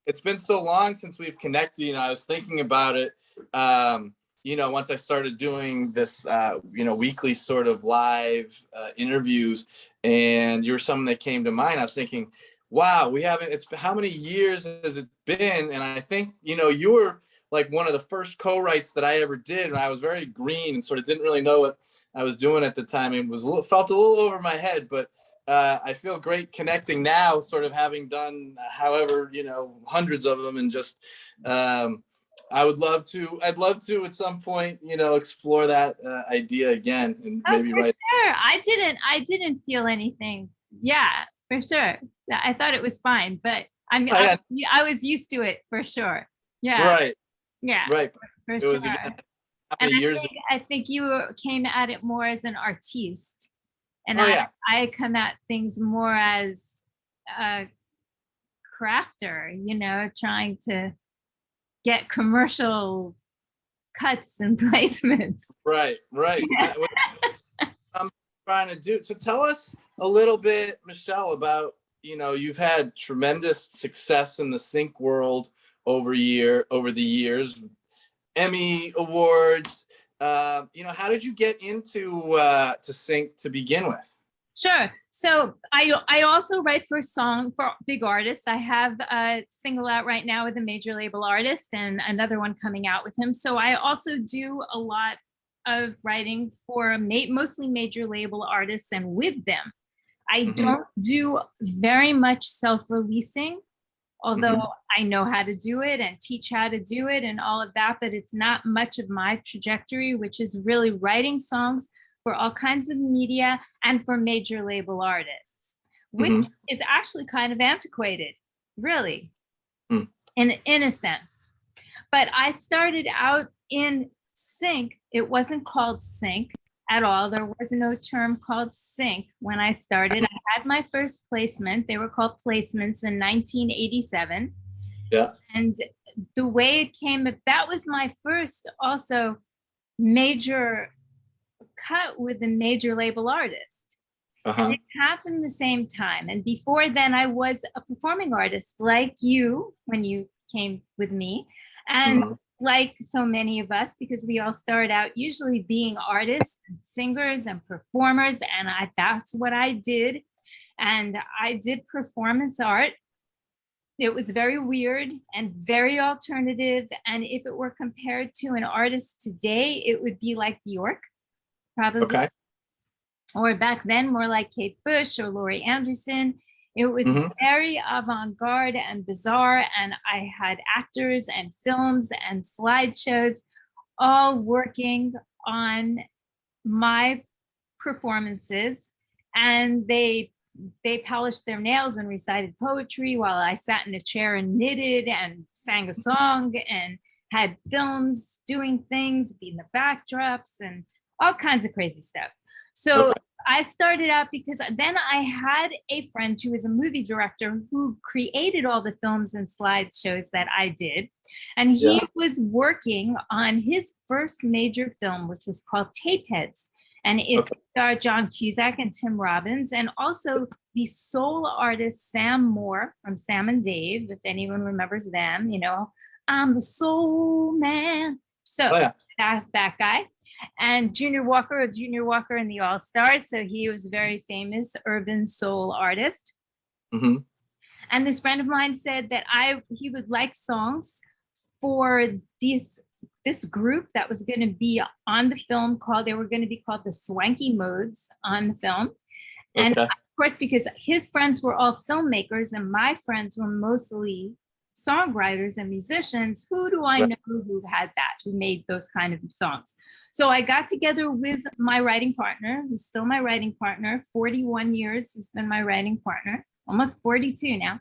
It's been so long since we've connected. I was thinking about it. Once I started doing this, weekly sort of live interviews, and you were someone that came to mind. I was thinking, wow, we haven't. It's how many years has it been? And I think you were like one of the first co-writes that I ever did, and I was very green and sort of didn't really know what I was doing at the time. It was felt a little over my head, but I feel great connecting now, sort of having done however hundreds of them, and just I'd love to at some point explore that idea again, and maybe for sure. I didn't feel anything. Yeah, for sure. I thought it was fine, but I mean, I was used to it for sure. Yeah. Right. Yeah. Right. For it sure. Was, again, how and many years I think you came at it more as an artiste, and yeah. I come at things more as a crafter, trying to get commercial cuts and placements. Right. What I'm trying to do. So tell us a little bit, Michelle, about you've had tremendous success in the sync world over the years, Emmy awards. How did you get into to sync to begin with? Sure. So I also write for big artists. I have a single out right now with a major label artist and another one coming out with him. So I also do a lot of writing for mostly major label artists and with them. I don't do very much self-releasing, although I know how to do it and teach how to do it and all of that, but it's not much of my trajectory, which is really writing songs for all kinds of media and for major label artists, which is actually kind of antiquated, really, in a sense. But I started out in sync. It wasn't called sync at all. There was no term called sync when I started. I had my first placement. They were called placements in 1987. Yeah. And the way it came, that was my first also major cut with a major label artist. And it happened the same time. And before then, I was a performing artist like you when you came with me. And like so many of us, because we all start out usually being artists and singers and performers. And that's what I did. And I did performance art. It was very weird and very alternative. And if it were compared to an artist today, it would be like Bjork, probably. Okay. Or back then, more like Kate Bush or Laurie Anderson. It was very avant-garde and bizarre. And I had actors and films and slideshows all working on my performances. And they polished their nails and recited poetry while I sat in a chair and knitted and sang a song and had films doing things, being the backdrops and all kinds of crazy stuff. So I started out because then I had a friend who was a movie director who created all the films and slideshows that I did. And he was working on his first major film, which was called Tapeheads. And it starred John Cusack and Tim Robbins, and also the soul artist Sam Moore from Sam and Dave, if anyone remembers them, I'm the soul man. So that guy. And Junior Walker and the All-Stars. So he was a very famous urban soul artist. And this friend of mine said that he would like songs for this group that was going to be on the film they were going to be called the Swanky Modes on the film. And of course, because his friends were all filmmakers and my friends were mostly songwriters and musicians, who do I know who had that, who made those kind of songs? So I got together with my writing partner, who's still my writing partner, 41 years, he's been my writing partner, almost 42 now.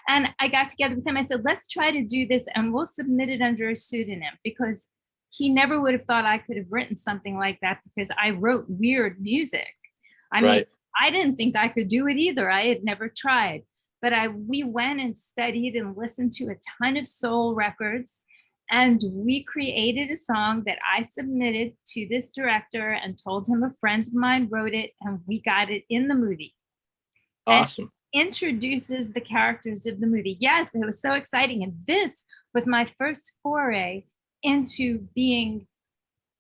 And I got together with him. I said, let's try to do this and we'll submit it under a pseudonym, because he never would have thought I could have written something like that, because I wrote weird music. I mean, I didn't think I could do it either. I had never tried. But we went and studied and listened to a ton of soul records. And we created a song that I submitted to this director and told him a friend of mine wrote it, and we got it in the movie. Awesome. introduces the characters of the movie. Yes, it was so exciting. And this was my first foray into being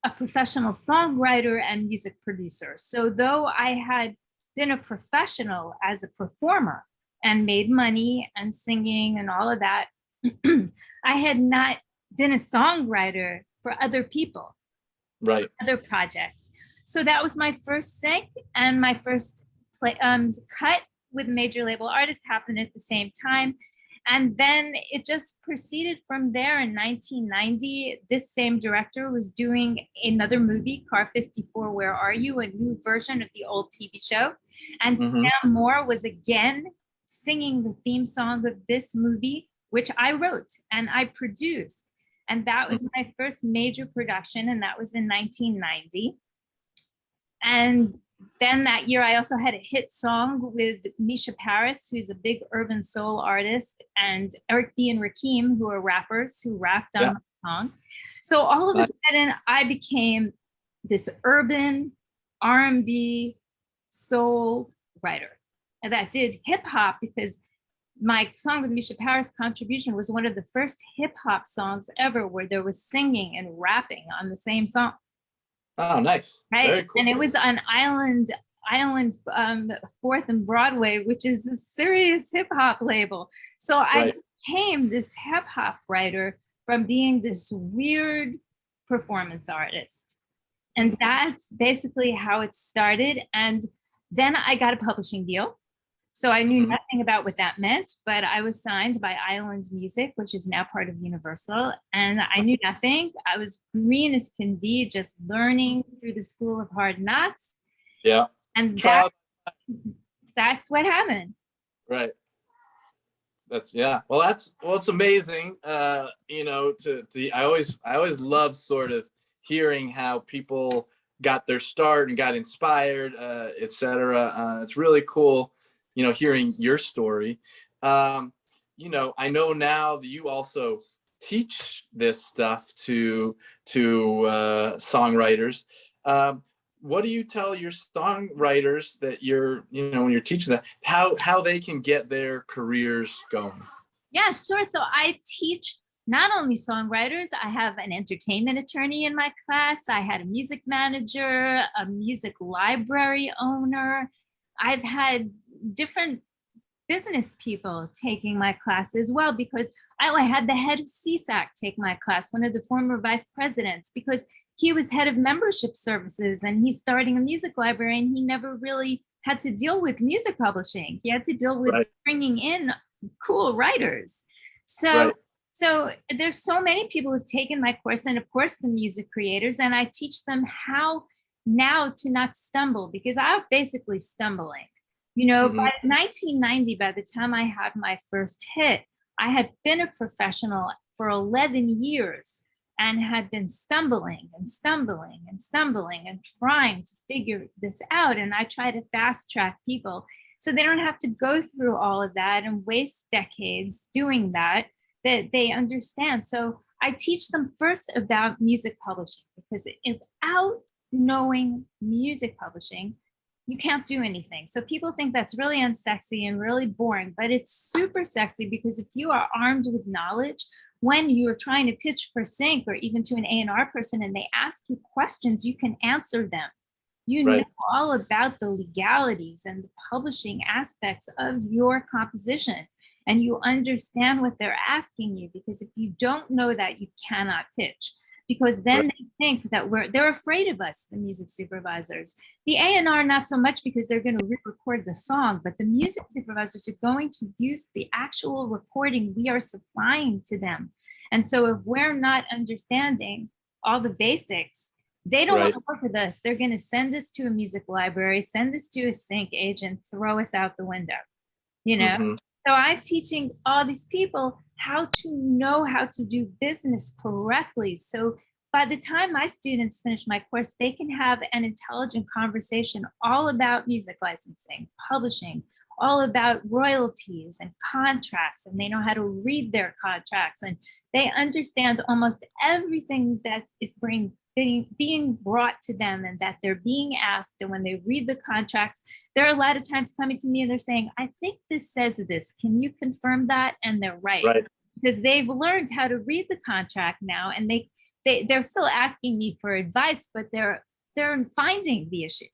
a professional songwriter and music producer. So though I had been a professional as a performer and made money and singing and all of that, I had not been a songwriter for other people, Right. other projects. So that was my first sync, and my first cut with a major label artist happened at the same time. And then it just proceeded from there. In 1990, this same director was doing another movie, Car 54, Where Are You? A new version of the old TV show. And Sam Moore was again singing the theme song of this movie, which I wrote and I produced. And that was my first major production, and that was in 1990. And then that year, I also had a hit song with Misha Paris, who's a big urban soul artist, and Eric B. and Rakim, who are rappers who rapped on my song. So all of a sudden, I became this urban R&B soul writer that did hip hop, because my song with Misha Paris, Contribution, was one of the first hip hop songs ever where there was singing and rapping on the same song. Oh, nice. Right. Very cool. And it was on Island 4th and Broadway, which is a serious hip hop label. So I became this hip hop writer from being this weird performance artist. And that's basically how it started. And then I got a publishing deal. So I knew nothing about what that meant, but I was signed by Island Music, which is now part of Universal. And I knew nothing. I was green as can be, just learning through the School of Hard Knocks. Yeah. And that's what happened. Right. Well, it's amazing. You know, I always love sort of hearing how people got their start and got inspired, etc. It's really cool, you know, hearing your story. You know, I know now that you also teach this stuff to songwriters. What do you tell your songwriters that when you're teaching them, how they can get their careers going? Yeah, sure. So I teach not only songwriters, I have an entertainment attorney in my class. I had a music manager, a music library owner. I've had different business people taking my class as well, because I had the head of CSAC take my class, one of the former vice presidents, because he was head of membership services and he's starting a music library, and he never really had to deal with music publishing. He had to deal with bringing in cool writers. So there's so many people who've taken my course, and of course the music creators, and I teach them how now to not stumble, because I'm basically stumbling. You know, by 1990, by the time I had my first hit, I had been a professional for 11 years and had been stumbling and trying to figure this out. And I try to fast track people so they don't have to go through all of that and waste decades doing that they understand. So I teach them first about music publishing, because without knowing music publishing, you can't do anything. So people think that's really unsexy and really boring, but it's super sexy, because if you are armed with knowledge, when you're trying to pitch for sync or even to an A&R person and they ask you questions, you can answer them. You know all about the legalities and the publishing aspects of your composition, and you understand what they're asking you, because if you don't know that, you cannot pitch. Because then they think that they're afraid of us, the music supervisors. The A&R, not so much, because they're going to re-record the song, but the music supervisors are going to use the actual recording we are supplying to them. And so if we're not understanding all the basics, they don't want to work with us. They're going to send us to a music library, send us to a sync agent, throw us out the window, you know? So I'm teaching all these people how to know how to do business correctly. So by the time my students finish my course, they can have an intelligent conversation all about music licensing, publishing, all about royalties and contracts, and they know how to read their contracts, and they understand almost everything that is being brought to them, and that they're being asked, and when they read the contracts, there are a lot of times coming to me and they're saying, I think this says this, can you confirm that? And they're right, because they've learned how to read the contract now, and they're still asking me for advice, but they're finding the issues.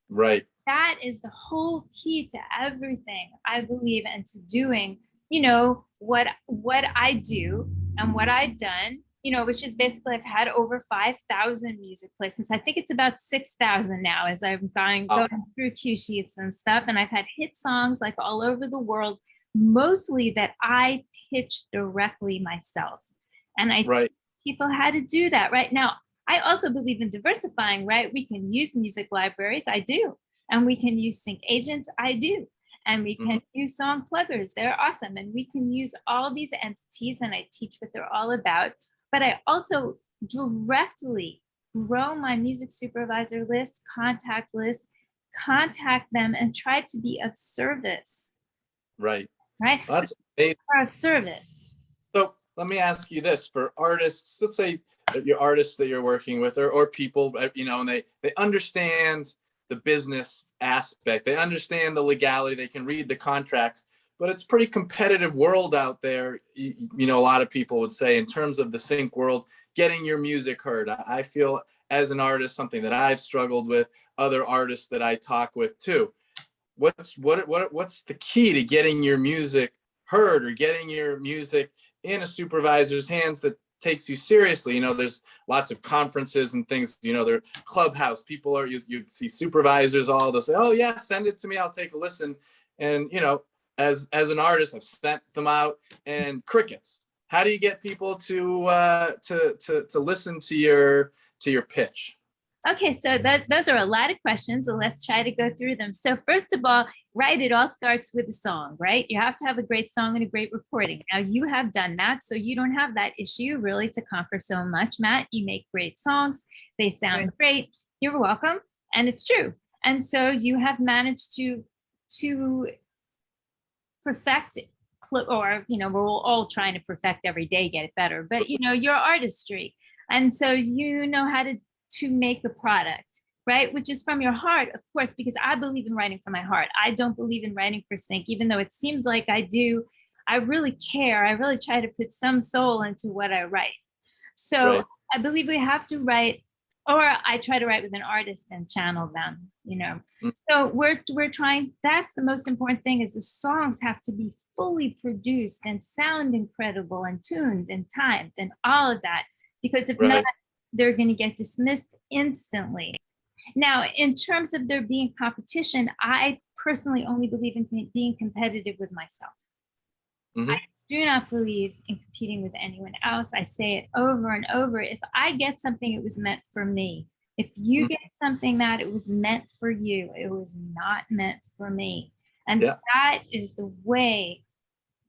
Right. That is the whole key to everything, I believe, and to doing, you know, what I do and what I've done, you know, which is basically I've had over 5,000 music placements. I think it's about 6,000 now as I'm going through cue sheets and stuff. And I've had hit songs like all over the world, mostly that I pitched directly myself. And I teach people how to do that right now. I also believe in diversifying, right? We can use music libraries, I do. And we can use sync agents, I do. And we can use song pluggers, they're awesome. And we can use all these entities, and I teach what they're all about. But I also directly grow my music supervisor list, contact list, contact them, and try to be of service. Right. Right? Well, that's amazing. Of service. So let me ask you this, for artists, let's say your artists that you're working with, or people, you know, and they understand the business aspect, they understand the legality, they can read the contracts, but it's a pretty competitive world out there. You know, a lot of people would say, in terms of the sync world, getting your music heard. I feel as an artist, something that I've struggled with, other artists that I talk with too. What's the key to getting your music heard, or getting your music in a supervisor's hands that takes you seriously? You know, there's lots of conferences and things, you know, they're Clubhouse, people are, you see supervisors, all they'll say, oh yeah, send it to me, I'll take a listen. And, you know, as an artist, I've sent them out, and crickets. How do you get people to listen to your pitch? Okay, so those are a lot of questions, so let's try to go through them. So first of all, right, it all starts with a song, right? You have to have a great song and a great recording. Now you have done that, so you don't have that issue really to conquer so much, Matt. You make great songs, they sound great. You're welcome, and it's true. And so you have managed to perfect, or, you know, we're all trying to perfect every day, get it better, but you know, your artistry. And so you know how to make a product, right? Which is from your heart, of course, because I believe in writing from my heart. I don't believe in writing for sync, even though it seems like I do. I really care. I really try to put some soul into what I write. So I believe we have to write, or I try to write with an artist and channel them, you know. So we're trying, that's the most important thing, is the songs have to be fully produced and sound incredible and tuned and timed and all of that, because if not, they're going to get dismissed instantly. Now, in terms of there being competition, I personally only believe in being competitive with myself. I do not believe in competing with anyone else. I say it over and over. If I get something, it was meant for me. If you get something, Matt, it was meant for you. It was not meant for me. And that is the way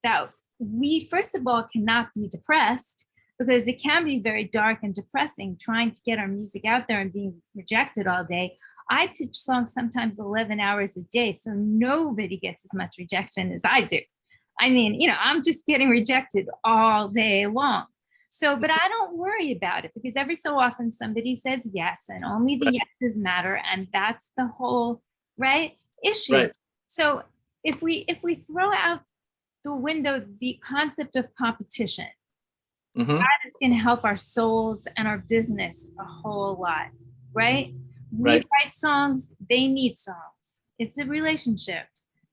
that we, first of all, cannot be depressed, because it can be very dark and depressing trying to get our music out there and being rejected all day. I pitch songs sometimes 11 hours a day, so nobody gets as much rejection as I do. I mean, you know, I'm just getting rejected all day long. So, but I don't worry about it, because every so often somebody says yes, and only the yeses matter. And that's the whole issue. So if we throw out the window the concept of competition, that is going to help our souls and our business a whole lot, right? We write songs, they need songs. It's a relationship,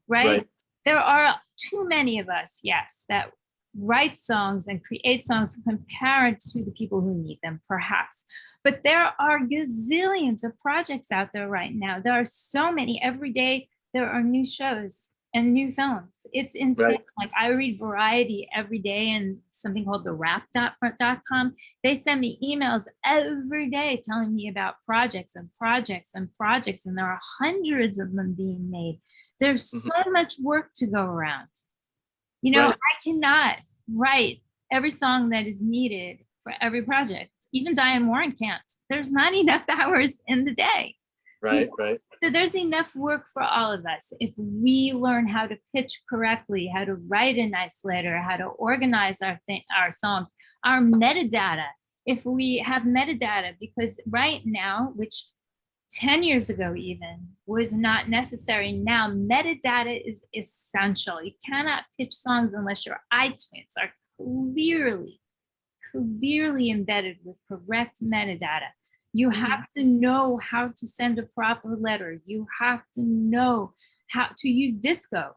right? There are too many of us, yes, that write songs and create songs compared to the people who need them, perhaps. But there are gazillions of projects out there right now. There are so many. Every day there are new shows and new films. It's insane. Like, I read Variety every day, and something called the wrap.com. They send me emails every day telling me about projects and projects and projects, and there are hundreds of them being made. There's so much work to go around. You know, I cannot write every song that is needed for every project. Even Diane Warren can't. There's not enough hours in the day. So there's enough work for all of us if we learn how to pitch correctly, how to write a nice letter, how to organize our songs, our metadata. if we have metadata, because right now, which 10 years ago even was not necessary, now metadata is essential. You cannot pitch songs unless your iTunes are clearly embedded with correct metadata. You have to know how to send a proper letter. You have to know how to use disco,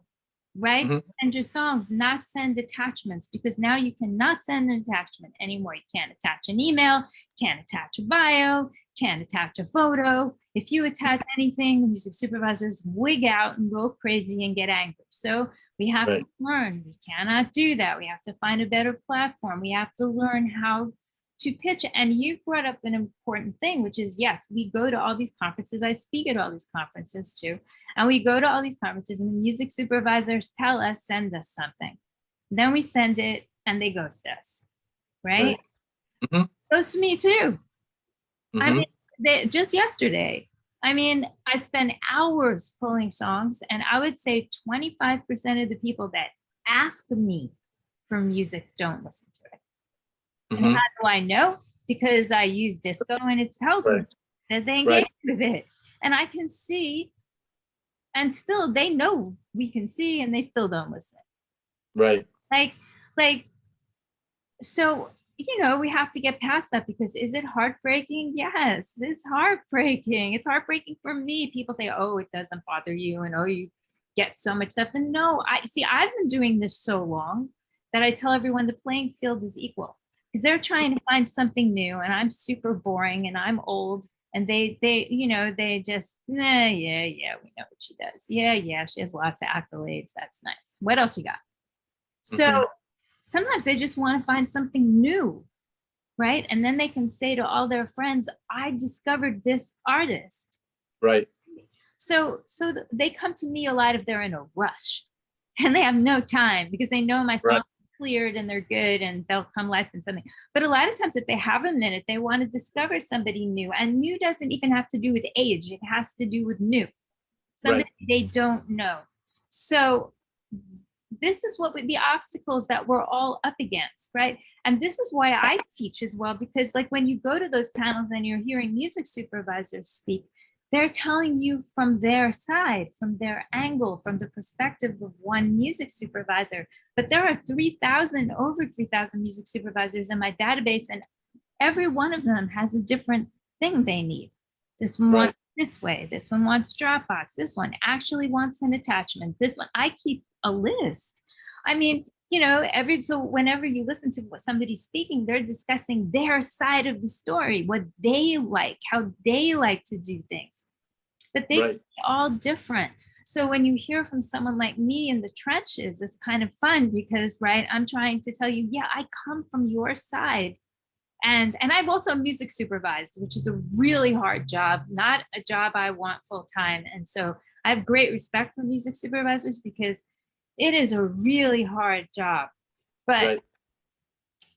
right? Mhm. Send your songs, not send attachments, because now you cannot send an attachment anymore. You can't attach an email, can't attach a bio, can't attach a photo. If you attach anything, the music supervisors wig out and go crazy and get angry. So we have Right. to learn. We cannot do that. We have to find a better platform. We have to learn how to pitch. And you brought up an important thing, which is, yes, we go to all these conferences. I speak at all these conferences too. And we go to all these conferences and the music supervisors tell us, send us something. Then we send it and they ghost us, right? Mhm. Ghost me too. I Mhm. mean, just yesterday, I mean, I spent hours pulling songs, and I would say 25% of the people that ask me for music don't listen to it. And Mhm. how do I know? Because I use disco and it tells me Right. that they Right. engage with it. And I can see, and still they know we can see, and they still don't listen. Right. Like, so, you know, we have to get past that, because is it heartbreaking? Yes, it's heartbreaking. It's heartbreaking for me. People say, oh, it doesn't bother you, and oh, you get so much stuff. And no, I see, I've been doing this so long that I tell everyone the playing field is equal, because they're trying to find something new, and I'm super boring and I'm old. And they, you know, they just, nah, yeah, we know what she does. Yeah, she has lots of accolades. That's nice. What else you got? So Mhm. sometimes they just want to find something new, right? And then they can say to all their friends, I discovered this artist. Right. So they come to me a lot if they're in a rush and they have no time, because they know my song Right. cleared and they're good and they'll come license something. But a lot of times if they have a minute, they want to discover somebody new, and new doesn't even have to do with age. It has to do with new, somebody Right. they don't know. So this is what the obstacles that we're all up against, right? And this is why I teach as well, because like when you go to those panels and you're hearing music supervisors speak, they're telling you from their side, from their angle, from the perspective of one music supervisor. But there are over 3,000 music supervisors in my database, and every one of them has a different thing they need. This one wants this way, this one wants Dropbox, this one actually wants an attachment, this one, I keep a list. I mean, you know, so whenever you listen to what somebody's speaking, they're discussing their side of the story, what they like, how they like to do things. But they can be all different. So when you hear from someone like me in the trenches, it's kind of fun, because, right, I'm trying to tell you, yeah, I come from your side. And I've also music supervised, which is a really hard job, not a job I want full time. And so I have great respect for music supervisors, because it is a really hard job. But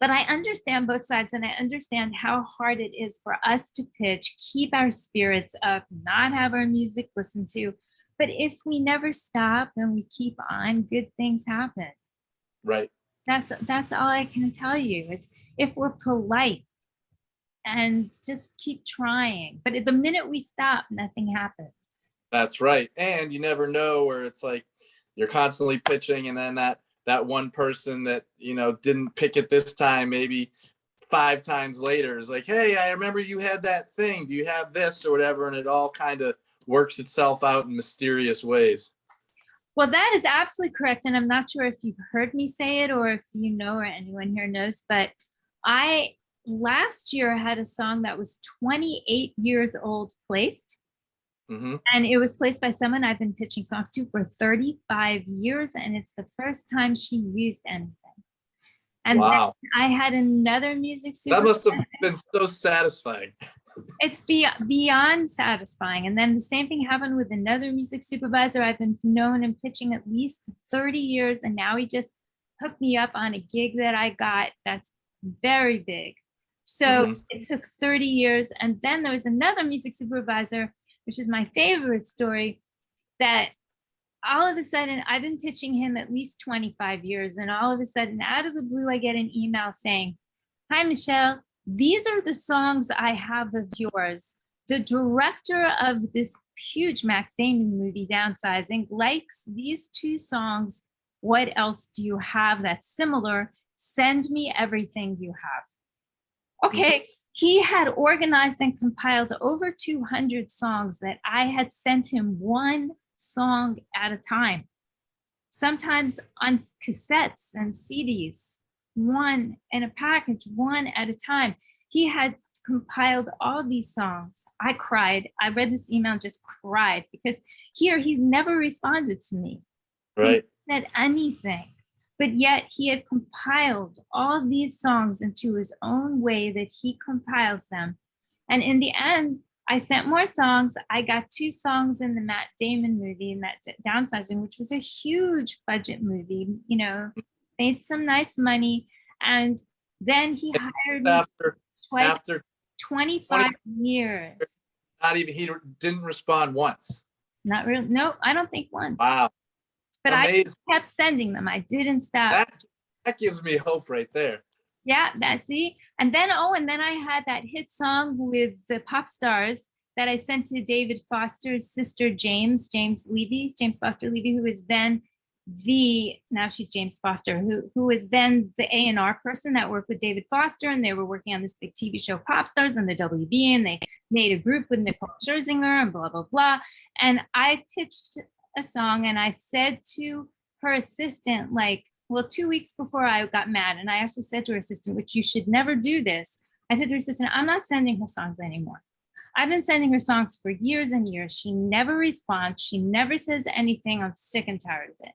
I understand both sides, and I understand how hard it is for us to pitch, keep our spirits up, not have our music listened to. But if we never stop and we keep on, good things happen. Right. That's all I can tell you, is if we're polite and just keep trying. But at the minute we stop, nothing happens. That's right. And you never know where it's like you're constantly pitching, and then that one person that, you know, didn't pick it this time, maybe 5 times later is like, hey, I remember you had that thing. Do you have this or whatever? And it all kind of works itself out in mysterious ways. Well, that is absolutely correct. And I'm not sure if you've heard me say it or if you know, or anyone here knows, but I last year had a song that was 28 years old placed. Mm-hmm. And it was placed by someone I've been pitching songs to for 35 years. And it's the first time she used anything. And wow. I had another music That supervisor. must have been so satisfying. It's beyond satisfying. And then the same thing happened with another music supervisor I've been known and pitching at least 30 years. And now he just hooked me up on a gig that I got that's very big. So it took 30 years. And then there was another music supervisor, which is my favorite story, that all of a sudden I've been pitching him at least 25 years. And all of a sudden, out of the blue, I get an email saying, hi, Michelle, these are the songs I have of yours. The director of this huge Mac Damon movie, Downsizing, likes these two songs. What else do you have that's similar? Send me everything you have. Okay, he had organized and compiled over 200 songs that I had sent him one song at a time, sometimes on cassettes and CDs, one in a package, one at a time. He had compiled all these songs. I cried. I read this email and just cried because here he's never responded to me. Right. He said anything, but yet he had compiled all these songs into his own way that he compiles them. And in the end, I sent more songs. I got 2 songs in the Matt Damon movie, in that Downsizing, which was a huge budget movie, you know, made some nice money. And then he hired me twice, after 25 years. Not even, he didn't respond once. Not really. No, I don't think once. Wow. But amazing. I kept sending them. I didn't stop. That gives me hope right there. Yeah, see. And then, and then I had that hit song with the pop stars that I sent to David Foster's sister, James Foster Levy, who was then now she's James Foster, who was then the A&R person that worked with David Foster, and they were working on this big TV show, Pop Stars, on the WB, and they made a group with Nicole Scherzinger and blah, blah, blah. And I pitched a song, and I said to her assistant, like, well, 2 weeks before I got mad, and I actually said to her assistant, which you should never do this. I said to her assistant, I'm not sending her songs anymore. I've been sending her songs for years and years. She never responds. She never says anything. I'm sick and tired of it.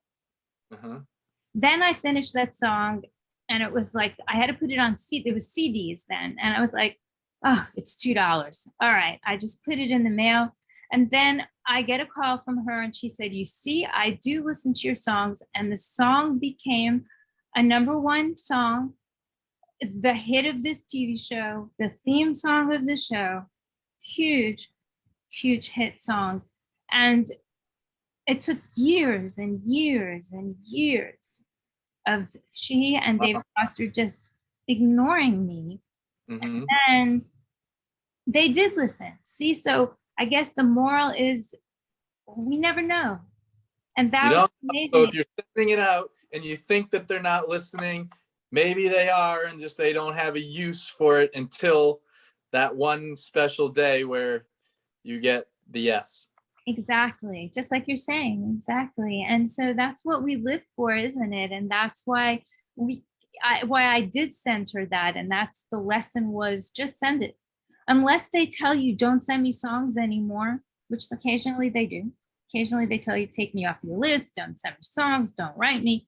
Then I finished that song, and it was like, I had to put it on it was CDs then. And I was like, oh, it's $2. All right. I just put it in the mail. And then I get a call from her, and she said, you see, I do listen to your songs. And the song became a #1 song, the hit of this TV show, the theme song of the show, huge, huge hit song. And it took years and years and years of she and David Foster just ignoring me. And then they did listen. See, so I guess the moral is we never know. And that was amazing. So if you're sending it out and you think that they're not listening, maybe they are, and just they don't have a use for it until that one special day where you get the yes. Exactly. Just like you're saying. Exactly. And so that's what we live for, isn't it? And that's why I did send her that. And that's the lesson, was just send it. Unless they tell you don't send me songs anymore, which occasionally they do. Occasionally they tell you take me off your list, don't send me songs, don't write me.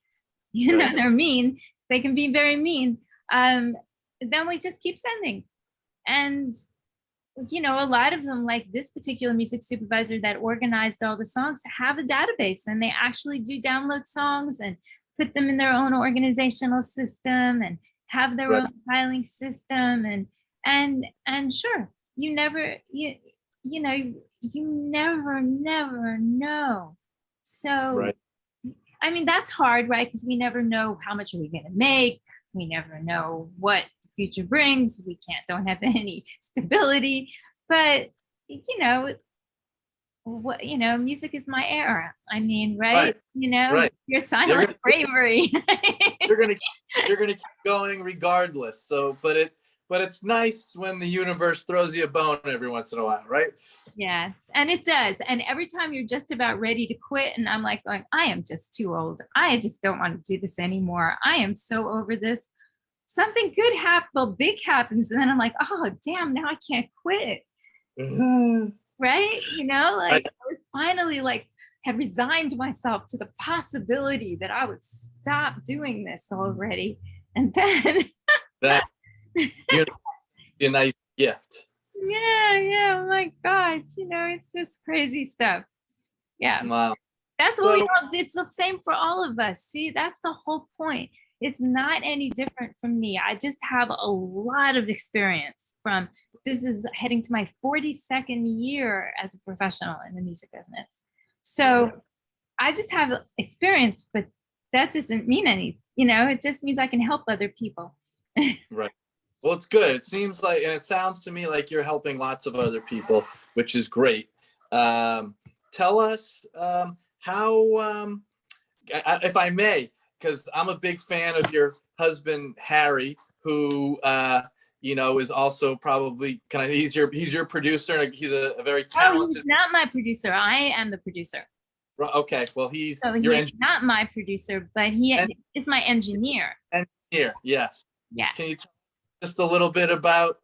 You know, they're mean. They can be very mean. Then we just keep sending. And you know, a lot of them, like this particular music supervisor that organized all the songs, have a database, and they actually do download songs and put them in their own organizational system and have their own filing system. And sure, you never know. So, I mean, that's hard, right? Because we never know how much are we going to make. We never know what future brings. We don't have any stability, but music is my era. I mean, right? Your silent bravery. you're gonna keep going regardless. So, but it's nice when the universe throws you a bone every once in a while, right? Yes, and it does. And every time you're just about ready to quit, and I'm like going, I am just too old. I just don't want to do this anymore. I am so over this. Something good big happens, and then I'm like, oh damn, now I can't quit. Right? I was finally had resigned myself to the possibility that I would stop doing this already. And then that a nice gift. Yeah, oh my God, it's just crazy stuff. Yeah. Wow. That's what we all, it's the same for all of us. See, that's the whole point. It's not any different from me. I just have a lot of experience from, this is heading to my 42nd year as a professional in the music business. So I just have experience, but that doesn't mean anything, it just means I can help other people. Right. Well, it's good. It seems like, and it sounds to me like you're helping lots of other people, which is great. Tell us how, if I may, because I'm a big fan of your husband, Harry, who, is also probably he's your producer. And he's a very Oh, he's talented. not my producer. I am the producer. Okay. Well, he's So your he's not my producer, but he is my engineer. engineer. Yes. Yeah. Can you tell just a little bit about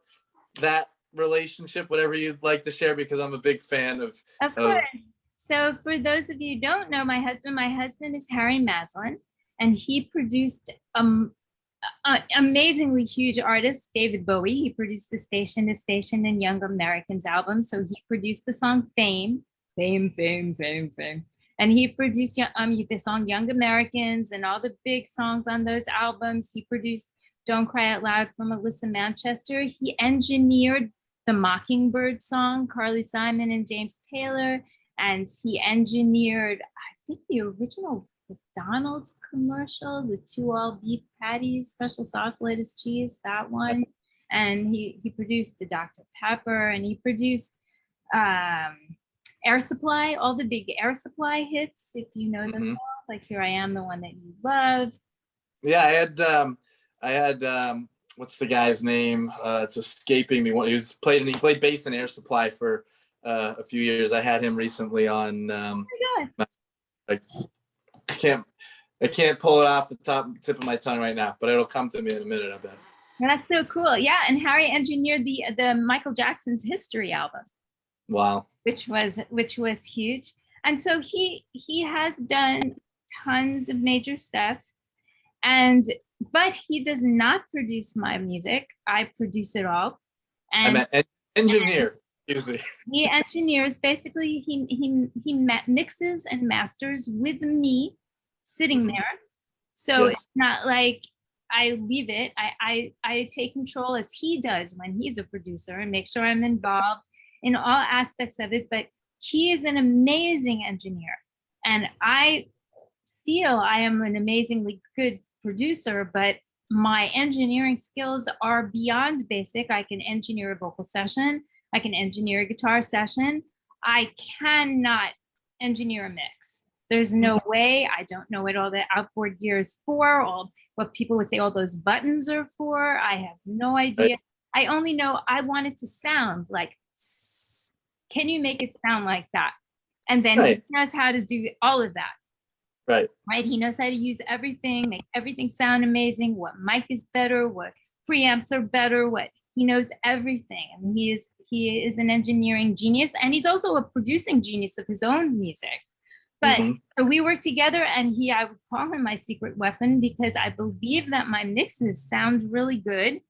that relationship, whatever you'd like to share, because I'm a big fan of course. So for those of you who don't know my husband is Harry Maslin, and he produced an amazingly huge artist, David Bowie. He produced the Station to Station and Young Americans album. So he produced the song Fame. And he produced the song Young Americans and all the big songs on those albums. He produced Don't Cry Out Loud for Melissa Manchester. He engineered the Mockingbird song, Carly Simon and James Taylor. And he engineered, I think, the original McDonald's commercial, the 2 all beef patties, special sauce, lettuce, cheese, that one. And he produced the Dr. Pepper, and he produced Air Supply, all the big Air Supply hits, if you know them all, like Here I Am, the one that you love. Yeah, I had what's the guy's name? It's escaping me. He played bass in Air Supply for a few years. I had him recently on. Oh my God. I can't pull it off the tip of my tongue right now, but it'll come to me in a minute, I bet. That's so cool. Yeah, and Harry engineered the Michael Jackson's History album. Wow. Which was huge. And so he has done tons of major stuff, but he does not produce my music. I produce it all. And I meant engineer. He engineers. Basically, he mixes and masters with me sitting there. So It's not like I leave it. I take control as he does when he's a producer and make sure I'm involved in all aspects of it. But he is an amazing engineer, and I feel I am an amazingly good producer, but my engineering skills are beyond basic. I can engineer a vocal session. I can engineer a guitar session. I cannot engineer a mix. There's no way. I don't know what all the outboard gear is for, all what people would say all those buttons are for. I have no idea. I only know I want it to sound like, can you make it sound like that? And then he knows how to do all of that. Right. He knows how to use everything, make everything sound amazing, what mic is better, what preamps are better, he knows everything. I mean, he is an engineering genius, and he's also a producing genius of his own music. But so we work together, and I would call him my secret weapon, because I believe that my mixes sound really good,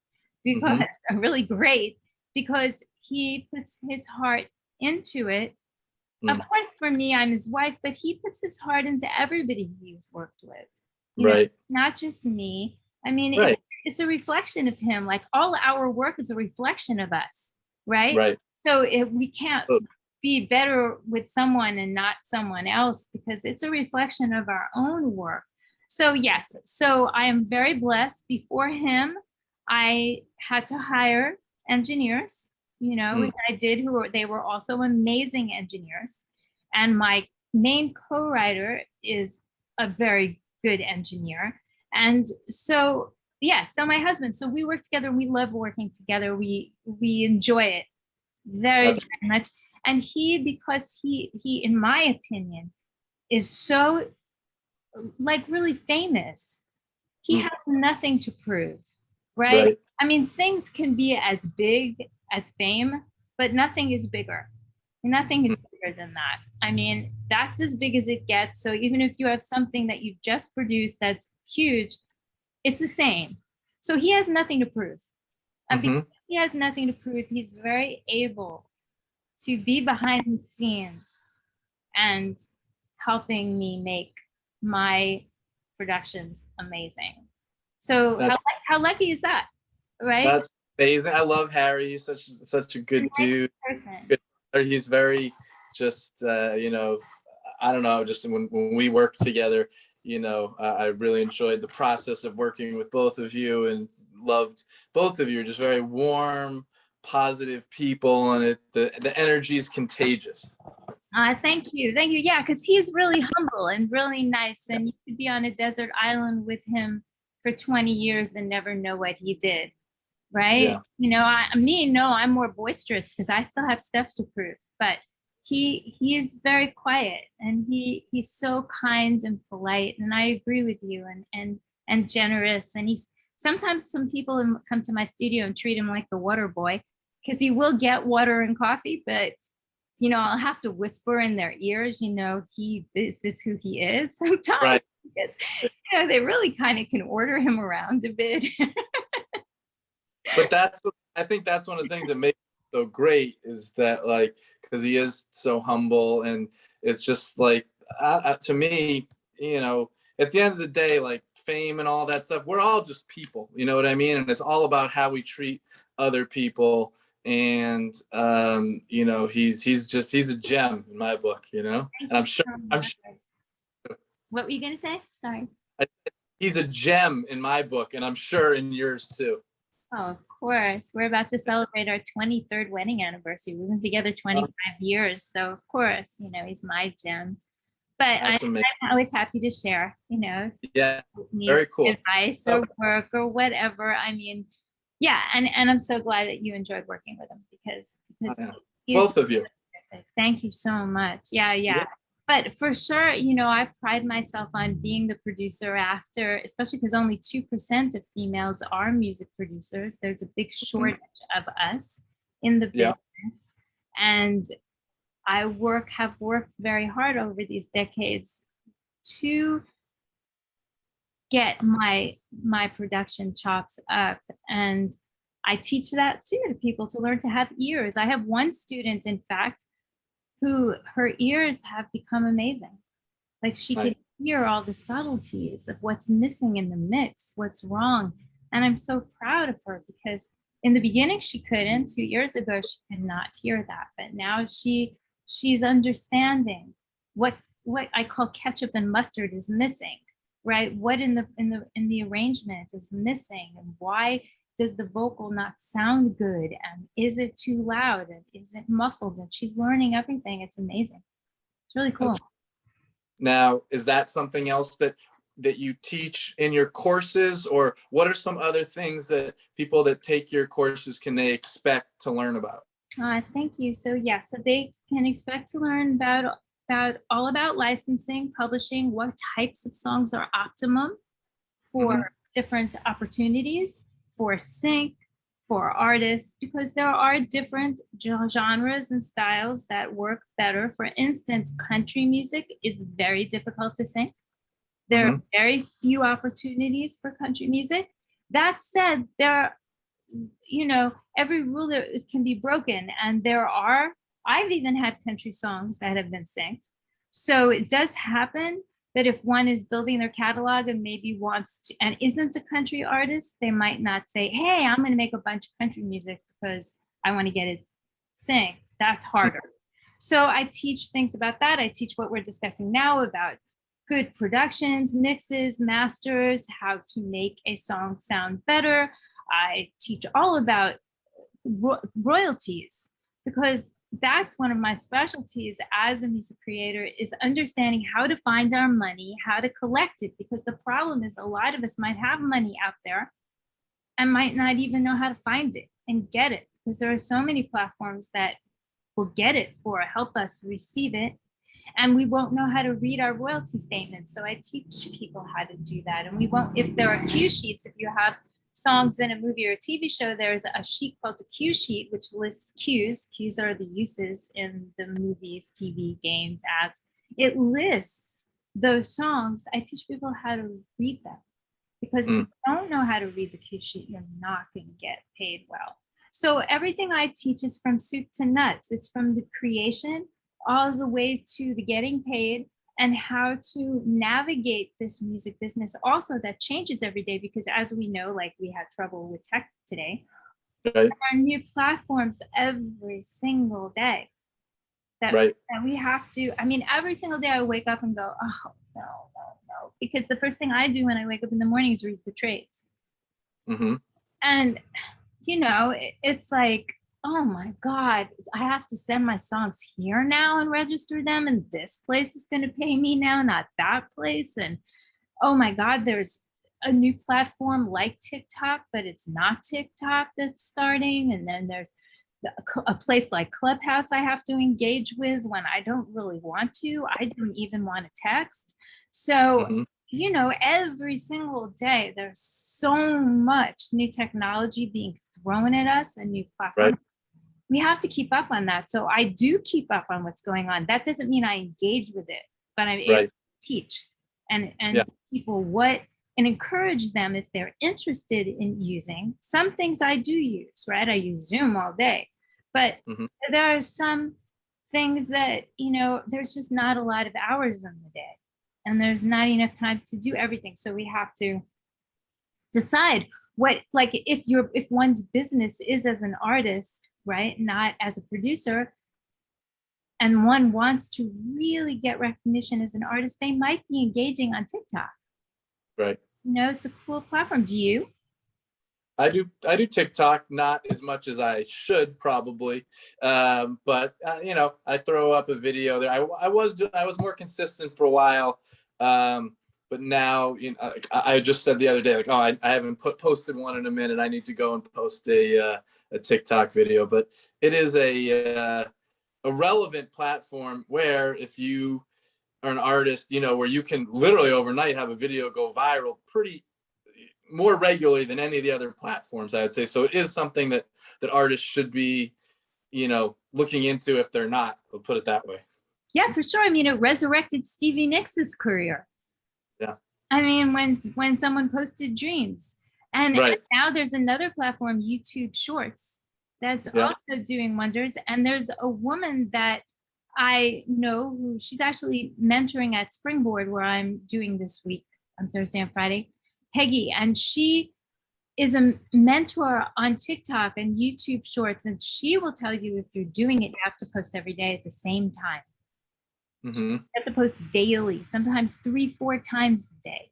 because really great, because he puts his heart into it. Of course, for me, I'm his wife, but he puts his heart into everybody he's worked with. You know, not just me. I mean, it's a reflection of him. Like, all our work is a reflection of us, right? So we can't be better with someone and not someone else, because it's a reflection of our own work. So yes, so I am very blessed. Before him, I had to hire engineers, which I did, they were also amazing engineers. And my main co-writer is a very good engineer. And so, so my husband, so we work together, we love working together. We enjoy it very much. And because he, in my opinion, is so really famous, he has nothing to prove, right? I mean, things can be as big as fame, but nothing is bigger. Nothing is bigger than that. I mean, that's as big as it gets. So even if you have something that you've just produced that's huge, it's the same. So he has nothing to prove. Because he has nothing to prove, he's very able to be behind the scenes and helping me make my productions amazing. So how lucky is that, right? That's amazing. I love Harry. He's such a good dude. He's very just I don't know, just when we work together, I really enjoyed the process of working with both of you, and loved both of you. You're just very warm, positive people, and the energy is contagious. Thank you. Thank you. Yeah, because he's really humble and really nice. And you could be on a desert island with him for 20 years and never know what he did. Right. Yeah. You know, I'm more boisterous because I still have stuff to prove. But he is very quiet, and he's so kind and polite. And I agree with you, and generous. And he's sometimes some people come to my studio and treat him like the water boy, because he will get water and coffee, but you know, I'll have to whisper in their ears, you know, this is who he is sometimes. Right. Because, you know, they really kind of can order him around a bit. But I think that's one of the things that makes him so great, is that, like, because he is so humble, and it's just like, to me, you know, at the end of the day, like fame and all that stuff, we're all just people, you know what I mean? And it's all about how we treat other people. And you know, he's a gem in my book, you know. And I'm sure What were you gonna say? Sorry. He's a gem in my book, and I'm sure in yours too. Oh, of course. We're about to celebrate our 23rd wedding anniversary. We've been together 25 years, so of course, you know, he's my gem. But I'm always happy to share, you know. Yeah, very cool. Advice or work or whatever. I mean, yeah, and I'm so glad that you enjoyed working with him, because both of you. Thank you so much. Yeah. But for sure, you know, I pride myself on being the producer after, especially because only 2% of females are music producers. There's a big shortage of us in the business. And I have worked very hard over these decades to get my production chops up. And I teach that too to people, to learn to have ears. I have one student, in fact, who her ears have become amazing. Like she could hear all the subtleties of what's missing in the mix, what's wrong. And I'm so proud of her, because in the beginning she couldn't. 2 years ago she could not hear that, but now she's understanding what I call ketchup and mustard is missing, right? What in the arrangement is missing, and why does the vocal not sound good, and is it too loud, and is it muffled? And she's learning everything. It's amazing. It's really cool. Now, is that something else that you teach in your courses, or what are some other things that people that take your courses can they expect to learn about? Thank you. So they can expect to learn all about licensing, publishing, what types of songs are optimum for different opportunities, for sync, for artists, because there are different genres and styles that work better. For instance, country music is very difficult to sync. There are very few opportunities for country music. That said, you know, every rule can be broken, and I've even had country songs that have been synced. So it does happen that if one is building their catalog and maybe wants to, and isn't a country artist, they might not say, hey, I'm going to make a bunch of country music because I want to get it synced. That's harder. So I teach things about that. I teach what we're discussing now about good productions, mixes, masters, how to make a song sound better. I teach all about royalties, because that's one of my specialties as a music creator, is understanding how to find our money, how to collect it. Because the problem is, a lot of us might have money out there and might not even know how to find it and get it, because there are so many platforms that will get it or help us receive it, and we won't know how to read our royalty statements. So I teach people how to do that. And we won't, if there are cue sheets, if you have songs in a movie or a TV show, there's a sheet called the cue sheet, which lists cues. Cues are the uses in the movies, TV, games, ads. It lists those songs. I teach people how to read them, because if you don't know how to read the cue sheet, you're not going to get paid well. So everything I teach is from soup to nuts. It's from the creation all the way to the getting paid, and how to navigate this music business also that changes every day, because as we know, like, we have trouble with tech today. There are new platforms every single day that we have to, I mean, every single day I wake up and go, oh, no, because the first thing I do when I wake up in the morning is read the trades. And, you know, it's like, oh my God, I have to send my songs here now and register them. And this place is going to pay me now, not that place. And oh my God, there's a new platform like TikTok, but it's not TikTok that's starting. And then there's a place like Clubhouse I have to engage with when I don't really want to. I don't even want to text. So, you know, every single day, there's so much new technology being thrown at us, and new platforms. Right. We have to keep up on that. So I do keep up on what's going on. That doesn't mean I engage with it, but I'm able to teach and people what, and encourage them if they're interested in using. Some things I do use, right? I use Zoom all day, but there are some things that, you know, there's just not a lot of hours in the day, and there's not enough time to do everything. So we have to decide what, like, if one's business is as an artist, right, not as a producer, and one wants to really get recognition as an artist, they might be engaging on TikTok. Right. You know, it's a cool platform. Do you? I do TikTok, not as much as I should probably, but you know, I throw up a video there. I was more consistent for a while, but now, you know, I just said the other day, like, oh, I haven't posted one in a minute. I need to go and post a TikTok video. But it is a relevant platform where if you are an artist, you know, where you can literally overnight have a video go viral pretty more regularly than any of the other platforms, I would say. So it is something that artists should be, you know, looking into if they're not. I'll put it that way. Yeah, for sure. I mean, it resurrected Stevie Nicks' career. Yeah. I mean, when someone posted Dreams, and now there's another platform, YouTube Shorts, that's also doing wonders. And there's a woman that I know who, she's actually mentoring at Springboard, where I'm doing this week on Thursday and Friday, Peggy, and she is a mentor on TikTok and YouTube Shorts, and she will tell you if you're doing it, you have to post every day at the same time. You have to post daily, sometimes 3-4 times a day,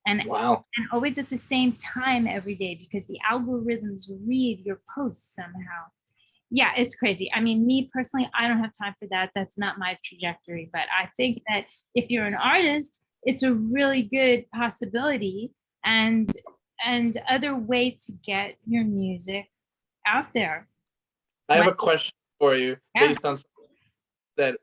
and and always at the same time every day, because the algorithms read your posts somehow. Yeah, it's crazy. I mean, me personally, I don't have time for that. That's not my trajectory. But I think that if you're an artist, it's a really good possibility and other way to get your music out there. I have a question for you based on that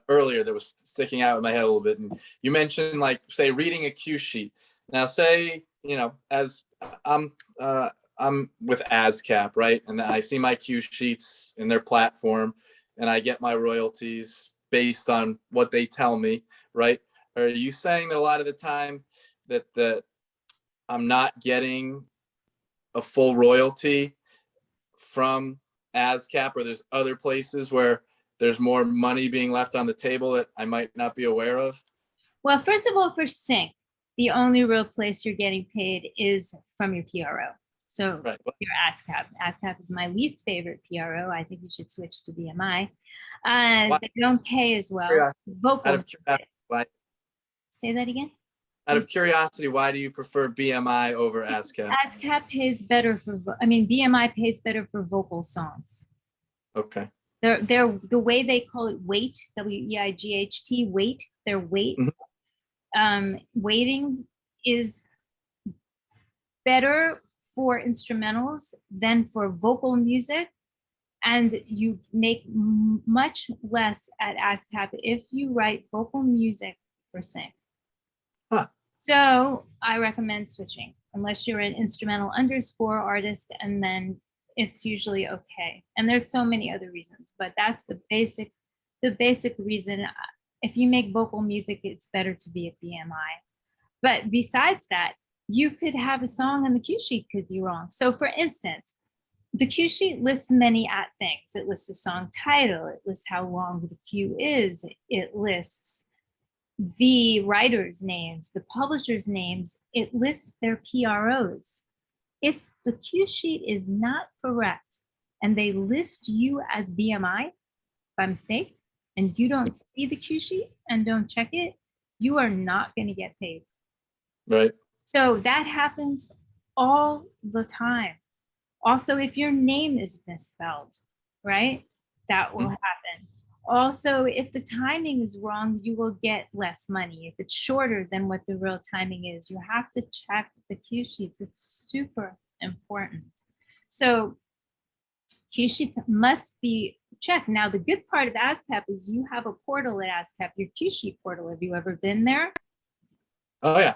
earlier that was sticking out in my head a little bit. And you mentioned, like, say, reading a cue sheet. Now, say, you know, as I'm with Ascap, right? And I see my cue sheets in their platform, and I get my royalties based on what they tell me, right? Are you saying that a lot of the time that I'm not getting a full royalty from Ascap, or there's other places where there's more money being left on the table that I might not be aware of? Well, first of all, for sync, the only real place you're getting paid is from your PRO. So your Ascap. Ascap is my least favorite PRO. I think you should switch to BMI. They don't pay as well. Vocal. Out of curiosity, why? Say that again? Out of curiosity, why do you prefer BMI over Ascap? Ascap pays better for, I mean, BMI pays better for vocal songs. Okay. They're the way they call it weight, WEIGHT, weight, their weight. Weighting is better for instrumentals than for vocal music, and you make much less at Ascap if you write vocal music for sync. So I recommend switching, unless you're an instrumental underscore artist, and then it's usually okay. And there's so many other reasons, but that's the basic reason. If you make vocal music, it's better to be at BMI. But besides that, you could have a song and the cue sheet could be wrong. So for instance, the cue sheet lists many things. It lists the song title, it lists how long the cue is, it lists the writers' names, the publishers' names, it lists their PROs. If the cue sheet is not correct and they list you as BMI by mistake, and you don't see the cue sheet and don't check it, you are not going to get paid. Right. So that happens all the time. Also, if your name is misspelled, right, that will happen. Also, if the timing is wrong, you will get less money. If it's shorter than what the real timing is, you have to check the cue sheets. It's super important. So cue sheets must be checked. Now, the good part of Ascap is you have a portal at Ascap, your cue sheet portal. Have you ever been there? Oh, yeah.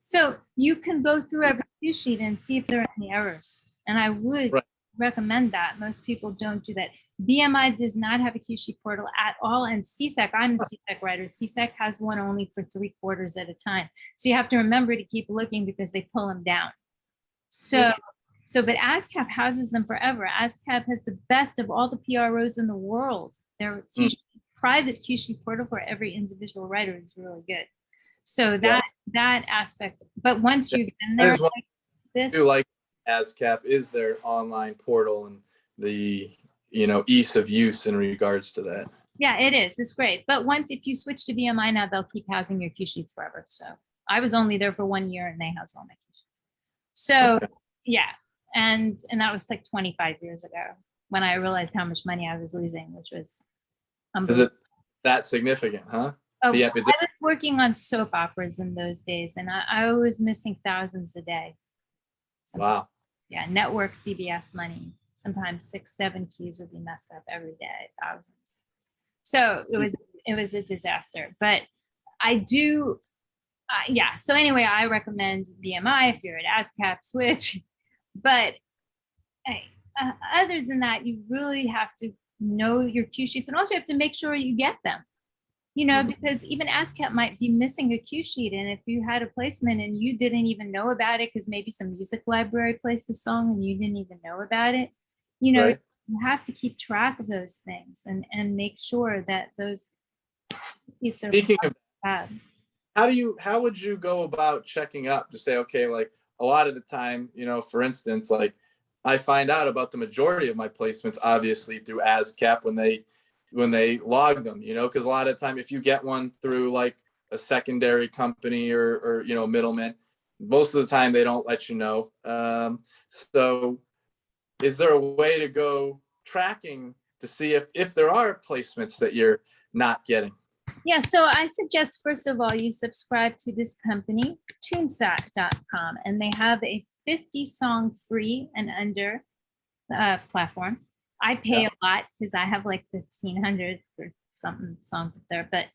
So you can go through every cue sheet and see if there are any errors. And I would recommend that. Most people don't do that. BMI does not have a cue sheet portal at all. And CSEC, I'm a CSEC writer. CSEC has one only for 3/4 at a time. So you have to remember to keep looking because they pull them down. But Ascap houses them forever. Ascap has the best of all the PROs in the world. Their private cue sheet portal for every individual writer is really good. So that aspect, but once you've been there, like this, I do like Ascap is their online portal and the ease of use in regards to that. Yeah, it is. It's great. But once if you switch to BMI now, they'll keep housing your cue sheets forever. So I was only there for 1 year and they house all my cue sheets. So yeah, and that was like 25 years ago when I realized how much money I was losing, which was unbelievable. Is it that significant, huh? Oh, I was working on soap operas in those days, and I was missing thousands a day. Wow. Yeah, network CBS money. Sometimes 6, 7 cues would be messed up every day, thousands. So it was a disaster. But I do, yeah. So anyway, I recommend BMI if you're at ASCAP, switch. But other than that, you really have to know your cue sheets, and also you have to make sure you get them. Because even ASCAP might be missing a cue sheet. And if you had a placement and you didn't even know about it, because maybe some music library placed the song and you didn't even know about it, you have to keep track of those things and make sure that those pieces are Speaking of bad. How would you go about checking up to say, okay, like a lot of the time, for instance, like I find out about the majority of my placements, obviously through ASCAP when they log them, because a lot of the time if you get one through like a secondary company or middleman, most of the time they don't let you know. So is there a way to go tracking to see if there are placements that you're not getting? Yeah, so I suggest, first of all, you subscribe to this company, tunesat.com, and they have a 50-song free and under platform. I pay a lot because I have like 1,500 or something songs up there, but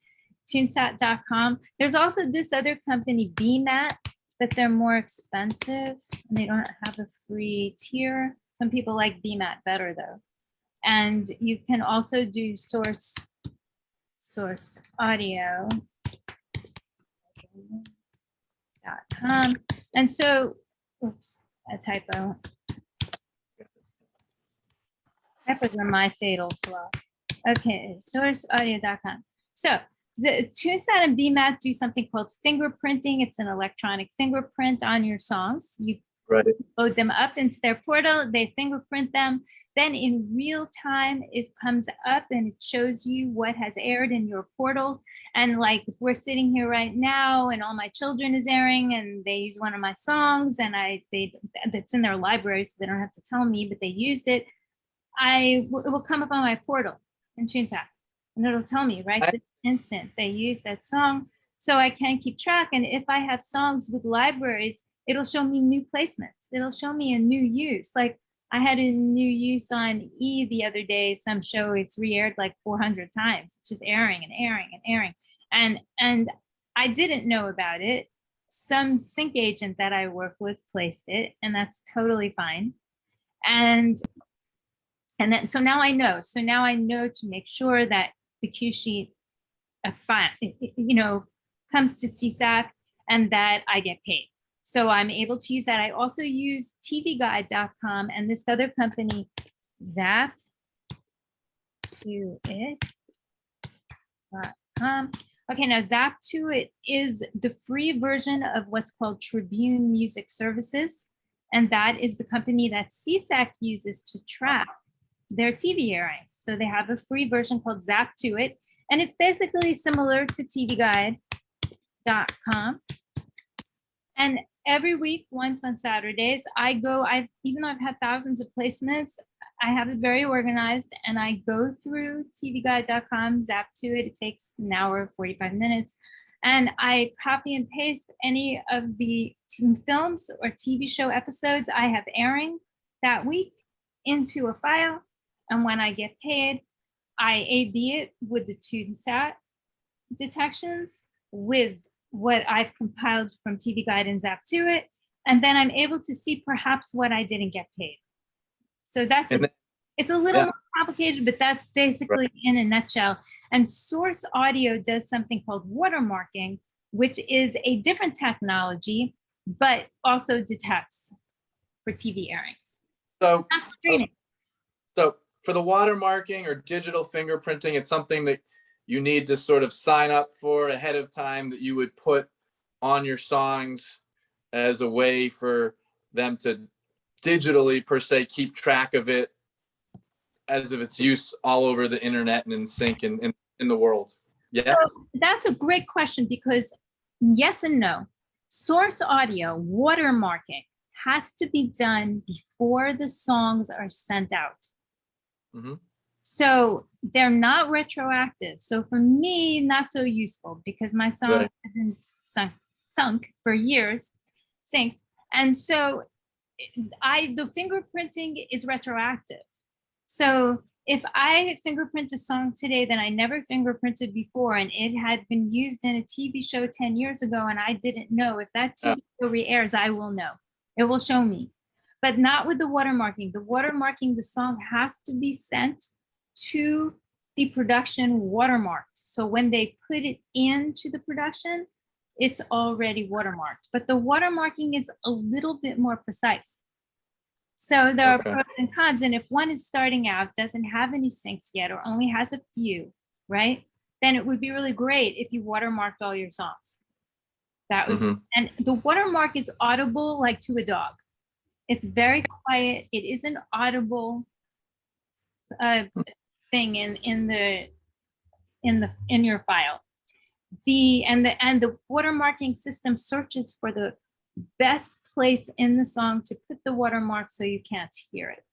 tunesat.com. There's also this other company, BMAT, but they're more expensive and they don't have a free tier. Some people like BMAT better though. And you can also do source audio.com. And so, oops, a typo. Typos are my fatal flaw. Okay, sourceaudio.com. So the TuneSat and BMAT do something called fingerprinting. It's an electronic fingerprint on your songs. You load them up into their portal, they fingerprint them. Then in real time, it comes up and it shows you what has aired in your portal. And like if we're sitting here right now and All My Children is airing and they use one of my songs and that's in their library, so they don't have to tell me, but they used it. It will come up on my portal in TuneSat and it'll tell me right this instant they use that song, so I can keep track. And if I have songs with libraries, it'll show me new placements. It'll show me a new use. Like I had a new use on E the other day, some show it's re-aired like 400 times. It's just airing and airing and airing. And I didn't know about it. Some sync agent that I work with placed it, and that's totally fine. And then, so now I know. So now I know to make sure that the cue sheet, comes to CSAC and that I get paid. So I'm able to use that. I also use tvguide.com and this other company, Zap2it.com. Okay, now Zap2it is the free version of what's called Tribune Music Services. And that is the company that CSAC uses to track their TV airing. So they have a free version called Zap2it, and it's basically similar to tvguide.com. And every week, once on Saturdays, even though I've had thousands of placements, I have it very organized, and I go through tvguide.com, zap to it. It takes an hour, 45 minutes. And I copy and paste any of the films or TV show episodes I have airing that week into a file. And when I get paid, I A/B it with the TuneSat detections with what I've compiled from TV Guide and Zap to it. And then I'm able to see perhaps what I didn't get paid. So it's a little more complicated, but that's basically in a nutshell. And Source Audio does something called watermarking, which is a different technology, but also detects for TV airings. So, not streaming. So for the watermarking or digital fingerprinting, it's something that you need to sort of sign up for ahead of time, that you would put on your songs as a way for them to digitally, per se, keep track of it as of its use all over the internet and in sync in the world. Yes? So that's a great question, because yes and no. Source Audio watermarking has to be done before the songs are sent out. Mm-hmm. So they're not retroactive. So for me, not so useful, because my song has been sunk for years, synced. And so the fingerprinting is retroactive. So if I fingerprint a song today that I never fingerprinted before, and it had been used in a TV show 10 years ago, and I didn't know, if that TV show re-airs, I will know. It will show me. But not with the watermarking. The watermarking, the song has to be sent to the production watermarked. So when they put it into the production, it's already watermarked. But the watermarking is a little bit more precise. So there are pros and cons. And if one is starting out, doesn't have any syncs yet, or only has a few, right? Then it would be really great if you watermarked all your songs. That would, and the watermark is audible like to a dog. It's very quiet. It is an audible thing in your file. The watermarking system searches for the best place in the song to put the watermark so you can't hear it.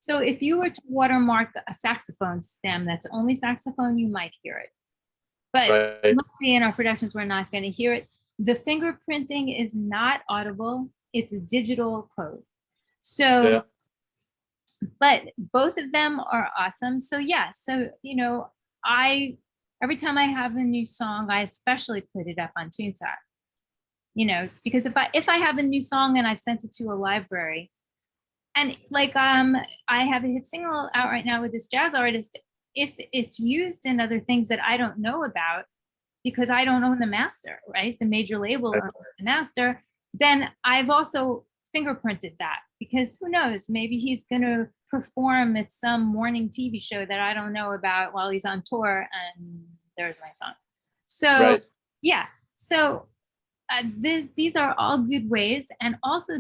So if you were to watermark a saxophone stem that's only saxophone, you might hear it. But mostly in our productions, we're not going to hear it. The fingerprinting is not audible. It's a digital code. So, but both of them are awesome. So yeah, so, you know, every time I have a new song, I especially put it up on TuneSat, you know, because if I have a new song and I've sent it to a library, and like, I have a hit single out right now with this jazz artist, if it's used in other things that I don't know about, because I don't own the master, right? The major label owns the master, then I've also fingerprinted that, because who knows, maybe he's going to perform at some morning TV show that I don't know about while he's on tour, and there's my song. So yeah, so these are all good ways. And also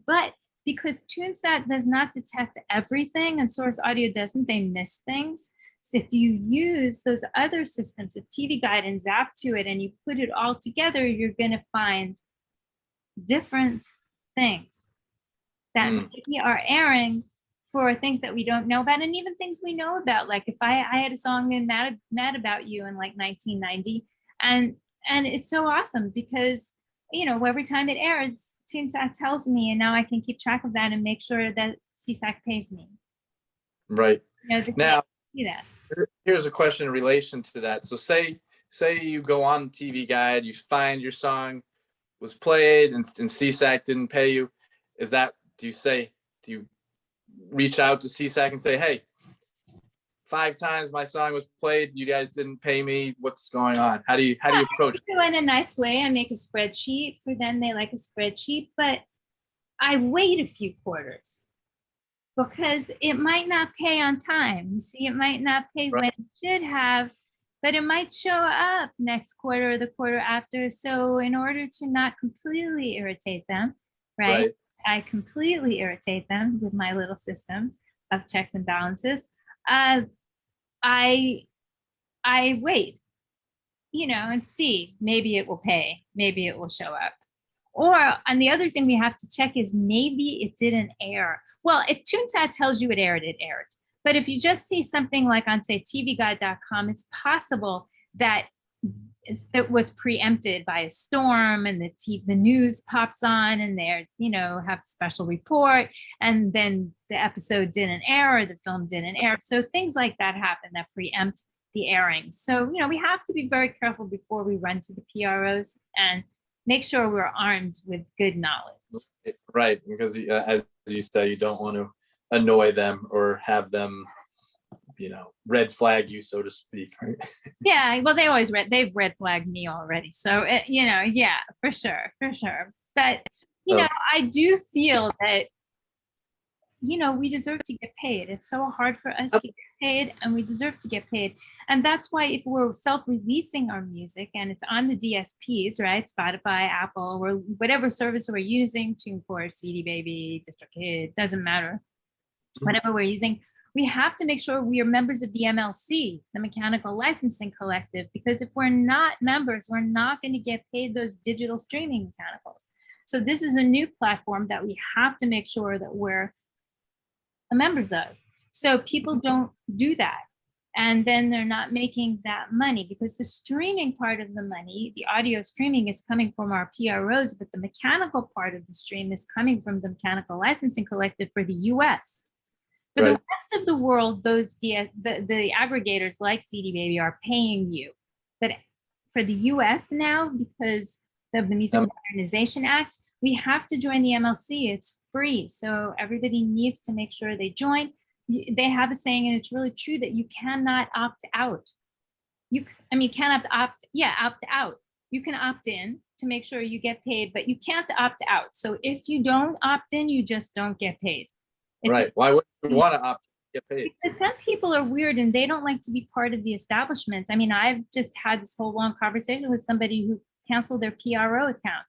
but because TuneSat does not detect everything and Source Audio doesn't, they miss things. So if you use those other systems of TV Guide and Zap to it, and you put it all together, you're going to find different things that maybe are airing for things that we don't know about, and even things we know about. Like if I had a song in Mad About You in like 1990, and it's so awesome because, you know, every time it airs, TuneSat tells me, and now I can keep track of that and make sure that CSAC pays me. Right. You know, now, see that. Here's a question in relation to that. So say you go on TV Guide, you find your song was played and CSAC didn't pay you. Do you reach out to CSAC and say, hey, 5 times my song was played, you guys didn't pay me, what's going on? How do you approach it? In a nice way, I make a spreadsheet for them. They like a spreadsheet, but I wait a few quarters because it might not pay on time. You see, it might not pay when it should have, but it might show up next quarter or the quarter after. So in order to not completely irritate them, right? I completely irritate them with my little system of checks and balances. I wait, you know, and see, maybe it will pay, maybe it will show up. and the other thing we have to check is maybe it didn't air. Well, if TuneSat tells you it aired, it aired. But if you just see something like on, say, tvguide.com, it's possible that it was preempted by a storm, and the news pops on, and they're, have a special report, and then the episode didn't air, or the film didn't air. So things like that happen that preempt the airing. So, we have to be very careful before we run to the PROs and make sure we're armed with good knowledge. Right, because as you say, you don't want to annoy them or have them, red flag you, so to speak. Right? Yeah, well, they've red flagged me already. So, yeah, for sure. But, I do feel that, we deserve to get paid. It's so hard for us to get paid, and we deserve to get paid. And that's why if we're self-releasing our music and it's on the DSPs, right? Spotify, Apple, or whatever service we're using, TuneCore, CD Baby, DistroKid, doesn't matter. Whatever we're using, we have to make sure we are members of the MLC, the Mechanical Licensing Collective, because if we're not members, we're not going to get paid those digital streaming mechanicals. So this is a new platform that we have to make sure that we're members of. So people don't do that. And then they're not making that money, because the streaming part of the money, the audio streaming, is coming from our PROs, but the mechanical part of the stream is coming from the Mechanical Licensing Collective for the US. For the rest of the world, those the aggregators like CD Baby are paying you. But for the US now, because of the Music Modernization Act, we have to join the MLC. It's free. So everybody needs to make sure they join. They have a saying, and it's really true, that you cannot opt out. You cannot opt out. You can opt in to make sure you get paid, but you can't opt out. So if you don't opt in, you just don't get paid. Right. Why would you want to opt to get paid? Because some people are weird and they don't like to be part of the establishment. I've just had this whole long conversation with somebody who canceled their PRO account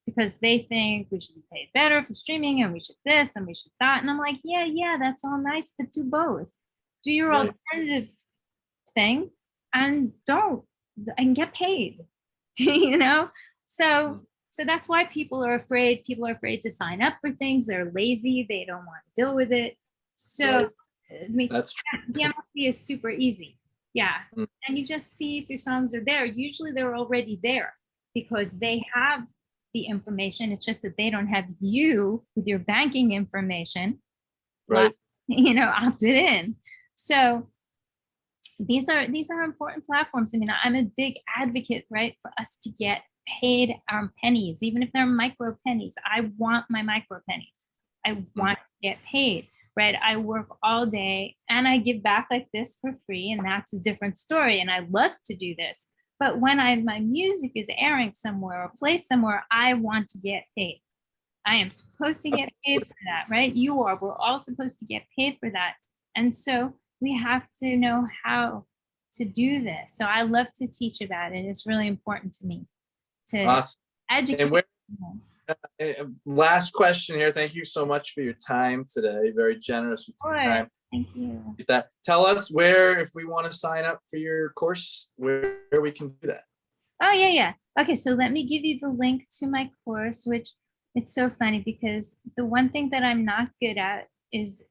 because they think we should be paid better for streaming, and we should this and we should that. And I'm like, yeah, that's all nice, but do both. Do your alternative thing and get paid, So that's why people are afraid. People are afraid to sign up for things. They're lazy. They don't want to deal with it. So that's true. The MLC is super easy. Yeah. And you just see if your songs are there. Usually they're already there because they have the information. It's just that they don't have you with your banking information, opted in. So these are important platforms. I'm a big advocate, right, for us to get paid our pennies, even if they're micro pennies. I want my micro pennies. I want to get paid, right? I work all day and I give back like this for free, and that's a different story. And I love to do this. But when my music is airing somewhere or placed somewhere, I want to get paid. I am supposed to get paid for that, right? We're all supposed to get paid for that. And so we have to know how to do this. So I love to teach about it. It's really important to me to educate. And last question here. Thank you so much for your time today. Very generous with your time. Thank you. Tell us where, if we want to sign up for your course, where we can do that. Oh, yeah. Okay, so let me give you the link to my course, which it's so funny because the one thing that I'm not good at is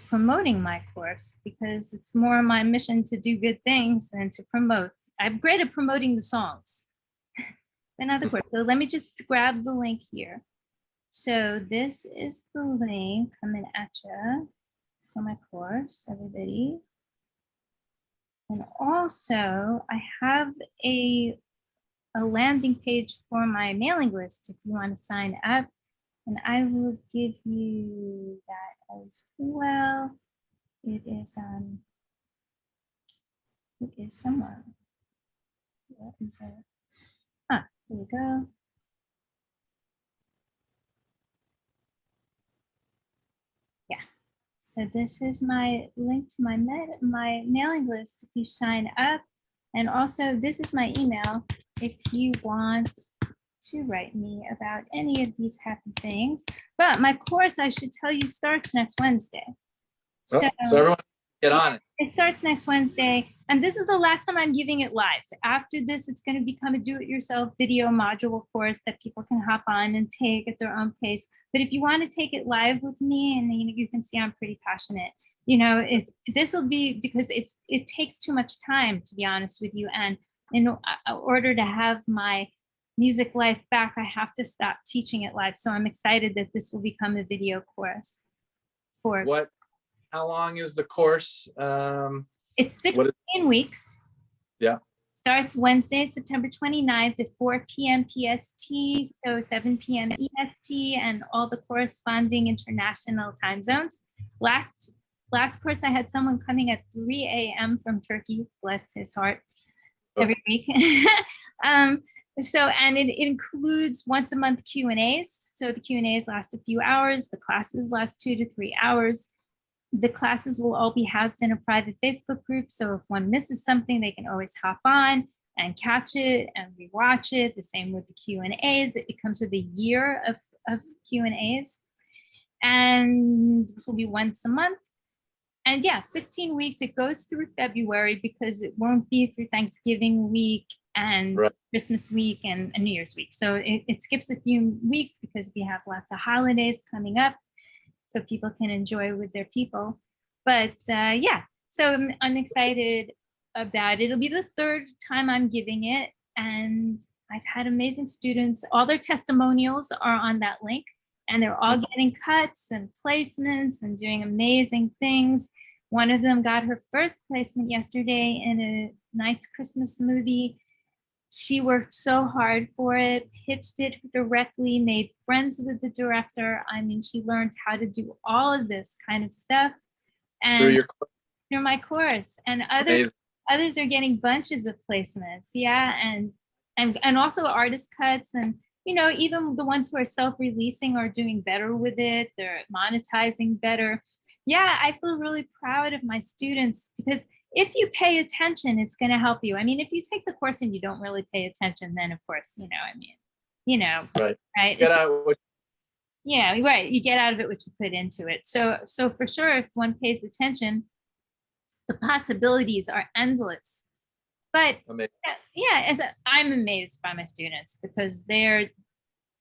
promoting my course, because it's more my mission to do good things than to promote. I'm great at promoting the songs, but not the course. So let me just grab the link here. So this is the link coming at you for my course, everybody. And also I have a landing page for my mailing list if you want to sign up. And I will give you that as well. It is somewhere. What is it? Here we go. Yeah. So this is my link to my mailing list if you sign up. And also this is my email if you want to write me about any of these happy things. But my course, I should tell you, starts next Wednesday. So everyone get on it. It starts next Wednesday, and this is the last time I'm giving it live. After this, it's going to become a do-it-yourself video module course that people can hop on and take at their own pace. But if you want to take it live with me, and you can see I'm pretty passionate, this will be because it takes too much time, to be honest with you. And in order to have my music life back, I have to stop teaching it live. So I'm excited that this will become a video course for how long is the course? It's 16 weeks. Yeah. Starts Wednesday, September 29th at 4 p.m. PST, so 7 p.m. EST, and all the corresponding international time zones. Last course, I had someone coming at 3 a.m. from Turkey, bless his heart, every week. And it includes once a month Q&As. So the Q&As last a few hours. The classes last 2 to 3 hours. The classes will all be housed in a private Facebook group. So if one misses something, they can always hop on and catch it and rewatch it. The same with the Q&As. It comes with a year of Q&As. And this will be once a month. And yeah, 16 weeks. It goes through February because it won't be through Thanksgiving week and Christmas week and New Year's week. So it skips a few weeks because we have lots of holidays coming up, so people can enjoy with their people. But yeah, so I'm excited about it. It'll be the third time I'm giving it, and I've had amazing students. All their testimonials are on that link, and they're all getting cuts and placements and doing amazing things. One of them got her first placement yesterday in a nice Christmas movie. She worked so hard for it, pitched it directly, made friends with the director. I mean, she learned how to do all of this kind of stuff and through my course. And others are getting bunches of placements. Yeah. And also artist cuts, and even the ones who are self-releasing are doing better with it. They're monetizing better. Yeah, I feel really proud of my students, because if you pay attention, it's going to help you. I mean, if you take the course and you don't really pay attention, then of course, right. Get out what right. You get out of it what you put into it. So for sure, if one pays attention, the possibilities are endless. But I'm amazed by my students, because they're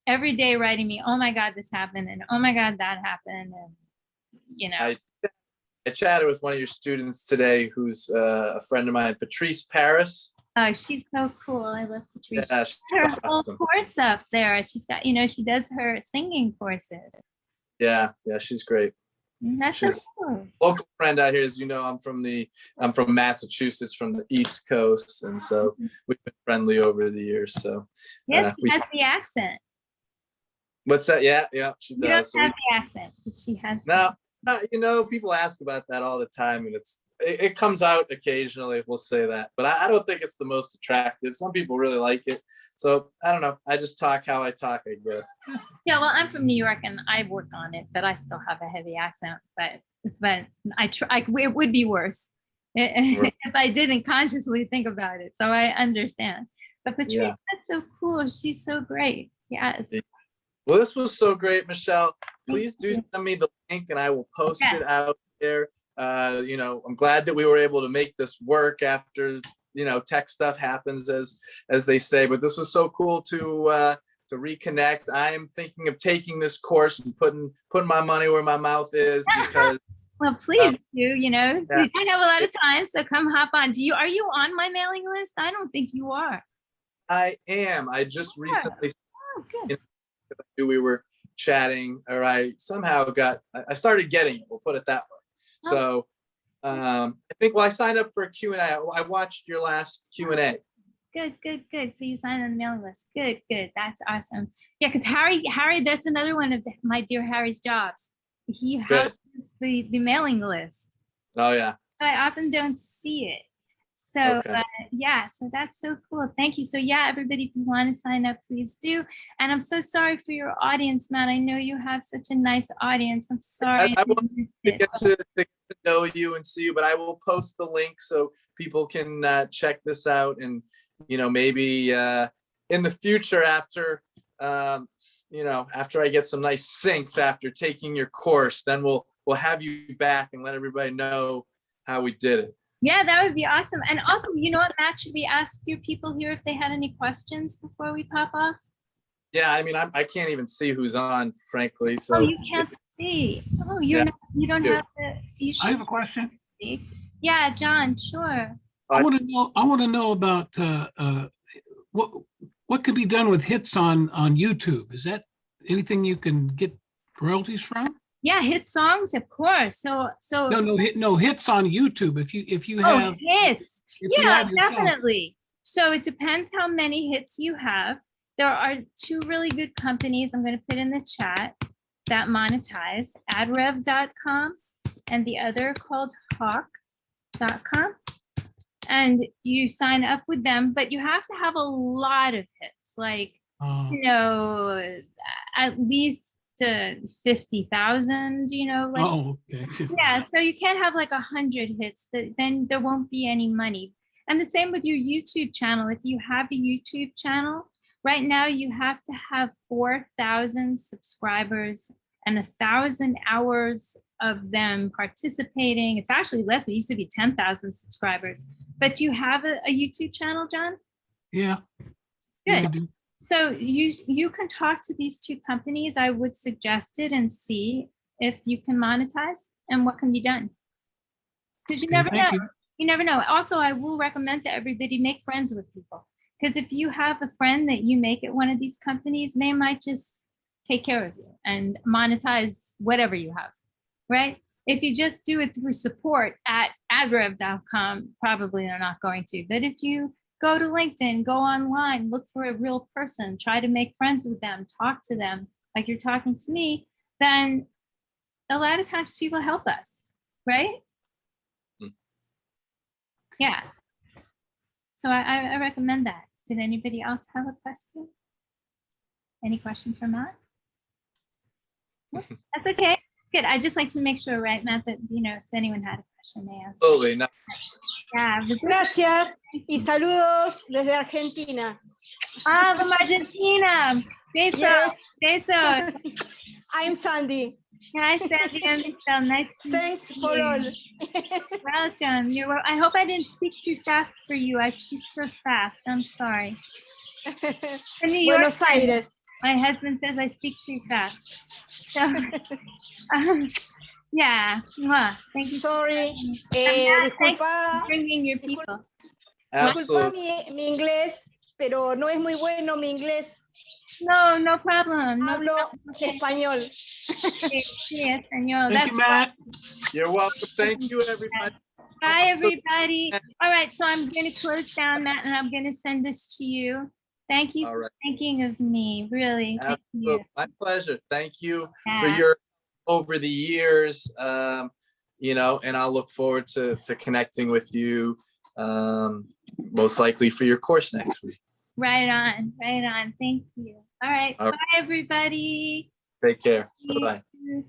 every day writing me, oh my God, this happened, and oh my God, that happened, and I chatted with one of your students today, who's a friend of mine, Patrice Paris. Oh, she's so cool. I love Patrice. Yeah, her whole course up there. She's got, she does her singing courses. Yeah, she's great. That's she's so cool. Local friend out here. As you know, I'm from Massachusetts, from the East Coast, and so we've been friendly over the years. So yes, she has the accent. What's that? Yeah, she does. You don't have the accent, but she has. No, people ask about that all the time, and it comes out occasionally. We'll say that, but I don't think it's the most attractive. Some people really like it, so I don't know. I just talk how I talk, I guess. Yeah, well, I'm from New York, and I work on it, but I still have a heavy accent. But I try. It would be worse if I didn't consciously think about it. So I understand. But Patrice, that's so cool. She's so great. Yes. Well, this was so great, Michelle. Please do send me the link, and I will post it out there. I'm glad that we were able to make this work after, tech stuff happens, as they say. But this was so cool to reconnect. I am thinking of taking this course and putting my money where my mouth is, because. Well, please do. I have a lot of time, so come hop on. Are you on my mailing list? I don't think you are. I am. I just recently. Oh, good. Knew we were chatting, or I started getting it. We'll put it that way. So I think, I signed up for a Q&A. I watched your last Q&A. Good. So you signed on the mailing list. Good. That's awesome. Yeah, because Harry, that's another one of my dear Harry's jobs. He has the mailing list. Oh yeah. I often don't see it. So so that's so cool. Thank you. So yeah, everybody, if you want to sign up, please do. And I'm so sorry for your audience, Matt. I know you have such a nice audience. I'm sorry. I want to get to know you and see you, but I will post the link so people can check this out. And maybe in the future, after after I get some nice syncs after taking your course, then we'll have you back and let everybody know how we did it. Yeah, that would be awesome. And also, you know what, Matt, should we ask your people here if they had any questions before we pop off? Yeah, I mean, I can't even see who's on, frankly. So oh, you can't see. Oh, you're Yeah, not, you don't do. have to. You should. I have a question. See. Yeah, John, sure. I want to know about what could be done with hits on YouTube. Is that anything you can get royalties from? Yeah, hit songs, of course. So No hits on YouTube. If you oh, have hits. if you Yeah, have yourself. definitely. So it depends how many hits you have. There are two really good companies I'm going to put in the chat that monetize, adrev.com and the other called hawk.com. And you sign up with them, but you have to have a lot of hits, like, you know, at least 50,000, you know, like, Oh, okay. yeah, so you can't have like 100 hits, then there won't be any money. And the same with your YouTube channel. If you have a YouTube channel, right now you have to have 4,000 subscribers and 1,000 hours of them participating. It's actually less. It used to be 10,000 subscribers. But you have a YouTube channel, John? Yeah. Good. Yeah, I do. So you can talk to these two companies. I would suggest it and see if you can monetize and what can be done. Because you never know. You never know. Also, I will recommend to everybody, make friends with people. Because if you have a friend that you make at one of these companies, they might just take care of you and monetize whatever you have, right? If you just do it through support at adrev.com, probably they're not going to. But if you go to LinkedIn, go online, look for a real person, try to make friends with them, talk to them like you're talking to me, then a lot of times people help us, right? Yeah. So I recommend that. Did anybody else have a question? Any questions for Matt? That's okay. Good. I just like to make sure, right, Matt, that, you know, if anyone had a question, they answer. Absolutely. No. Yeah. Gracias y saludos desde Argentina. Ah, from Argentina. Beso. Yes. Beso. I'm Sandy. Hi, Sandy and Michelle. Nice to Thanks meet for you. all. Welcome. I hope I didn't speak too fast for you. I speak so fast. I'm sorry. From New York, Buenos Aires. my husband says I speak too fast. So, yeah. Mwah. Thank you. Sorry. Thanks Disculpa, for bringing your people. disculpa Absolutely. mi inglés, pero no es muy bueno mi inglés. No, no problem. No Hablo problem. Okay. español. Sí, español. Thank you, Matt. You're welcome. Thank you, everybody. Bye, everybody. All right, so I'm going to close down, Matt, and I'm going to send this to you. Thank you All for right. thinking of me, really. Thank you. Absolutely. My pleasure. Thank you for Yeah. your over the years, you know, and I'll look forward to connecting with you, most likely for your course next week. Right on, right on. Thank you. All right, All bye, everybody. Take care. See Bye-bye. you.